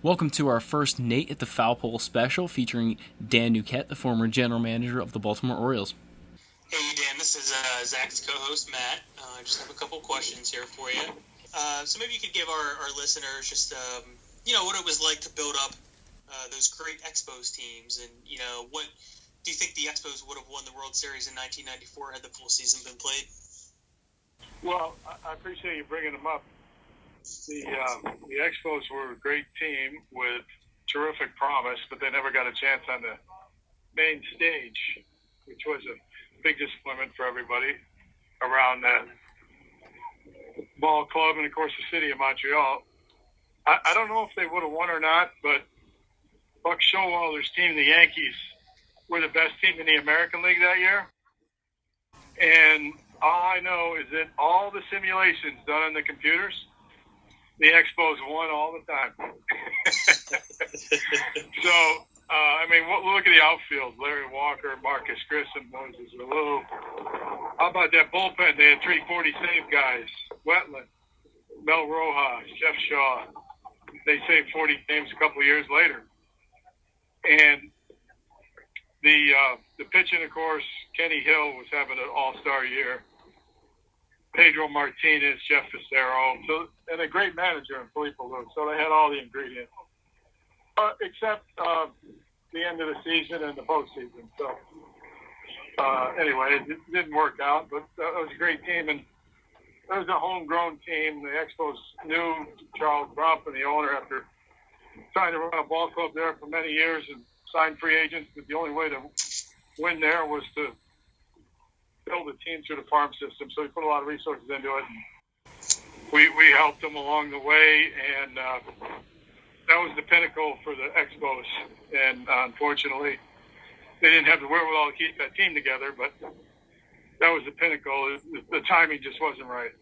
Welcome to our first Nate at the Foul Pole special featuring Dan Duquette, the former general manager of the Baltimore Orioles. Hey Dan, this is Zach's co-host Matt. I just have a couple questions here for you. So maybe you could give our listeners just what it was like to build up those great Expos teams, and what do you think the Expos would have won the World Series in 1994 had the full season been played? Well, I appreciate you bringing them up. The Expos were a great team with terrific promise, but they never got a chance on the main stage, which was a big disappointment for everybody around that ball club and, of course, the city of Montreal. I don't know if they would have won or not, but Buck Showalter's team, the Yankees, were the best team in the American League that year. And all I know is that all the simulations done on the computers, the Expos won all the time. So, look at the outfield. Larry Walker, Marcus Grissom, Moses Alou. How about that bullpen? They had 340 save guys. Wetland, Mel Rojas, Jeff Shaw. They saved 40 games a couple of years later. And the pitching, of course, Kenny Hill was having an all-star year. Pedro Martinez, Jeff Facero, and a great manager in Felipe Alou. So they had all the ingredients, except the end of the season and the postseason. So anyway, it didn't work out, but that was a great team, and it was a homegrown team. The Expos knew Charles Brump, the owner, after trying to run a ball club there for many years and sign free agents, but the only way to win there was to build a team through the farm system. So we put a lot of resources into it. We helped them along the way, and that was the pinnacle for the Expos. And unfortunately, they didn't have the wherewithal to keep that team together, but that was the pinnacle. The timing just wasn't right.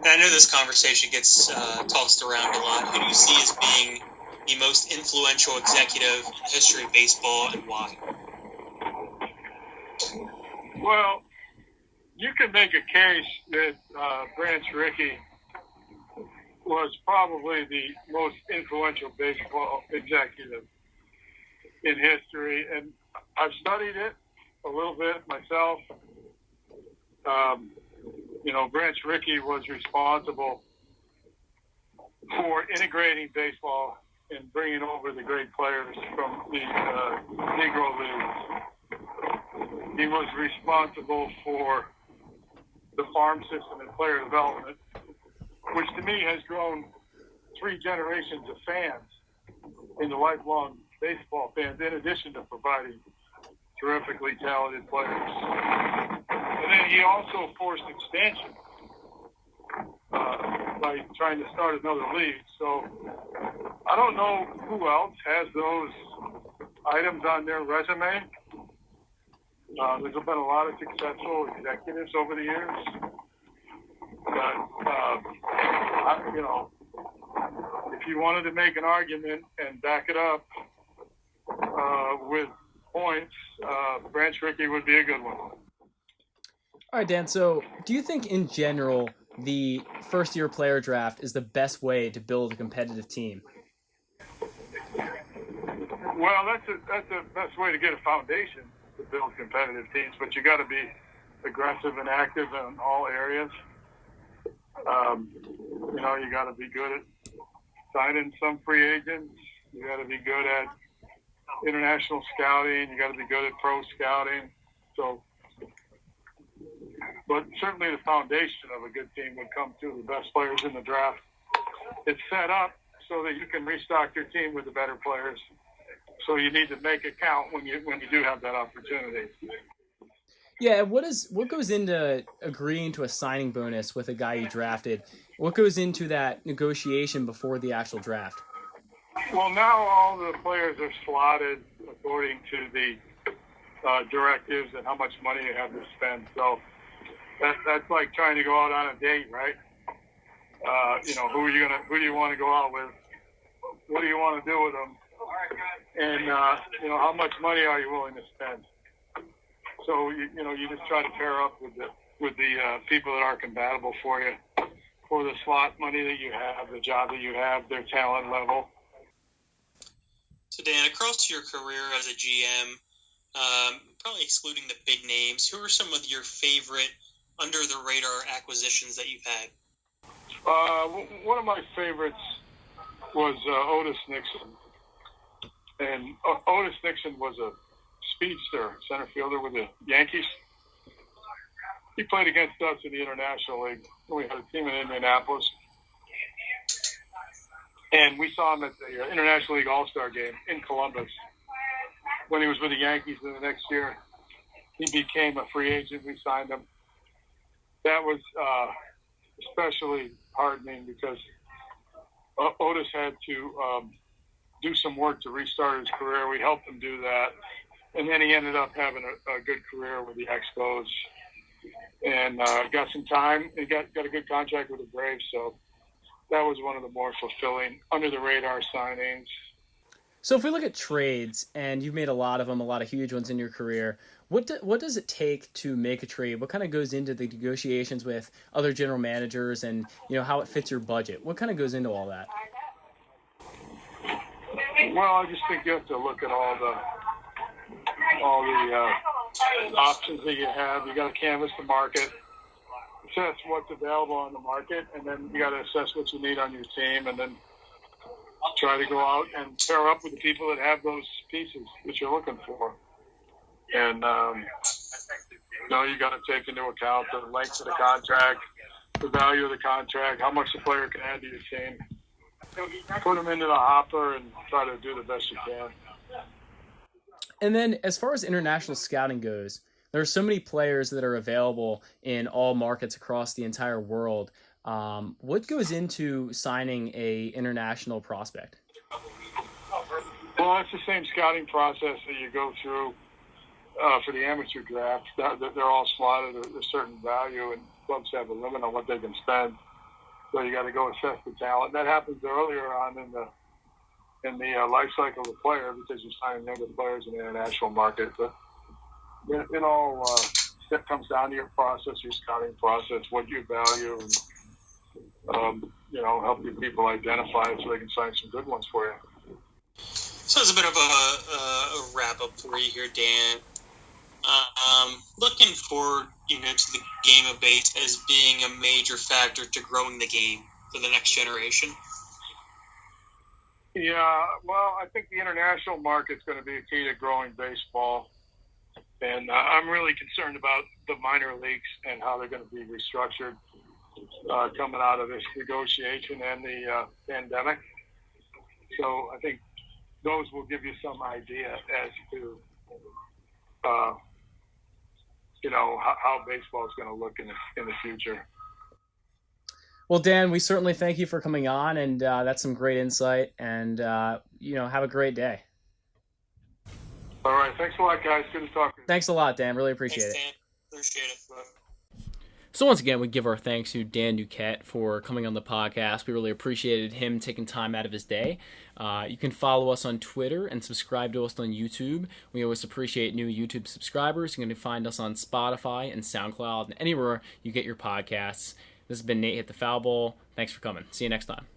I know this conversation gets tossed around a lot. Who do you see as being the most influential executive in the history of baseball, and why? Well, you can make a case that Branch Rickey was probably the most influential baseball executive in history, and I've studied it a little bit myself. Branch Rickey was responsible for integrating baseball and bringing over the great players from the Negro Leagues. He was responsible for the farm system and player development, which to me has grown 3 generations of fans into lifelong baseball fans, in addition to providing terrifically talented players. And then he also forced expansion by trying to start another league. So I don't know who else has those items on their resume. There's been a lot of successful executives over the years, but if you wanted to make an argument and back it up with points, Branch Rickey would be a good one. All right, Dan, so do you think in general the first-year player draft is the best way to build a competitive team? Well, that's the best way to get a foundation to build competitive teams, but you got to be aggressive and active in all areas. You got to be good at signing some free agents. You got to be good at international scouting. You got to be good at pro scouting. But certainly the foundation of a good team would come through the best players in the draft. It's set up so that you can restock your team with the better players. So you need to make it count when you do have that opportunity. Yeah, what goes into agreeing to a signing bonus with a guy you drafted? What goes into that negotiation before the actual draft? Well, now all the players are slotted according to the directives and how much money you have to spend. So that's like trying to go out on a date, right? Who do you want to go out with? What do you want to do with them? And how much money are you willing to spend? So you just try to pair up with the people that are compatible for you. for the slot money that you have, the job that you have, their talent level. So Dan, across your career as a GM, probably excluding the big names, who are some of your favorite under-the-radar acquisitions that you've had? One of my favorites was Otis Nixon. And Otis Nixon was a speedster, center fielder with the Yankees. He played against us in the International League. We had a team in Indianapolis. And we saw him at the International League All-Star game in Columbus when he was with the Yankees. And the next year, he became a free agent. We signed him. That was especially heartening because Otis had to do some work to restart his career. We helped him do that. And then he ended up having a good career with the Expos and got some time. He got a good contract with the Braves. So that was one of the more fulfilling under-the-radar signings. So if we look at trades, and you've made a lot of them, a lot of huge ones in your career, what does it take to make a trade? What kind of goes into the negotiations with other general managers, and how it fits your budget? What kind of goes into all that? Well, I just think you have to look at all the options that you have. You got to canvass the market, assess what's available on the market, and then you got to assess what you need on your team, and then try to go out and pair up with the people that have those pieces that you're looking for. And you got to take into account the length of the contract, the value of the contract, how much the player can add to your team. Put them into the hopper and try to do the best you can. And then as far as international scouting goes, there are so many players that are available in all markets across the entire world. What goes into signing a international prospect? Well, it's the same scouting process that you go through for the amateur draft. They're all slotted at a certain value, and clubs have a limit on what they can spend. So you got to go assess the talent. That happens earlier on in the life cycle of the player because you're signing younger players in the international market. But it all comes down to your process, your scouting process, what you value, and help your people identify it so they can sign some good ones for you. So it's a bit of a wrap-up for you here, Dan. Looking forward, to the game of base as being a major factor to growing the game for the next generation. Yeah, well, I think the international market's going to be a key to growing baseball. And I'm really concerned about the minor leagues and how they're going to be restructured coming out of this negotiation and the pandemic. So I think those will give you some idea as to, how baseball is going to look in the future. Well, Dan, we certainly thank you for coming on, and that's some great insight. And have a great day. All right, thanks a lot, guys. Good to talk to you. Thanks a lot, Dan. Really appreciate it. Dan. Appreciate it. So once again, we give our thanks to Dan Duquette for coming on the podcast. We really appreciated him taking time out of his day. You can follow us on Twitter and subscribe to us on YouTube. We always appreciate new YouTube subscribers. You can find us on Spotify and SoundCloud and anywhere you get your podcasts. This has been Nate Hit the Foul Ball. Thanks for coming. See you next time.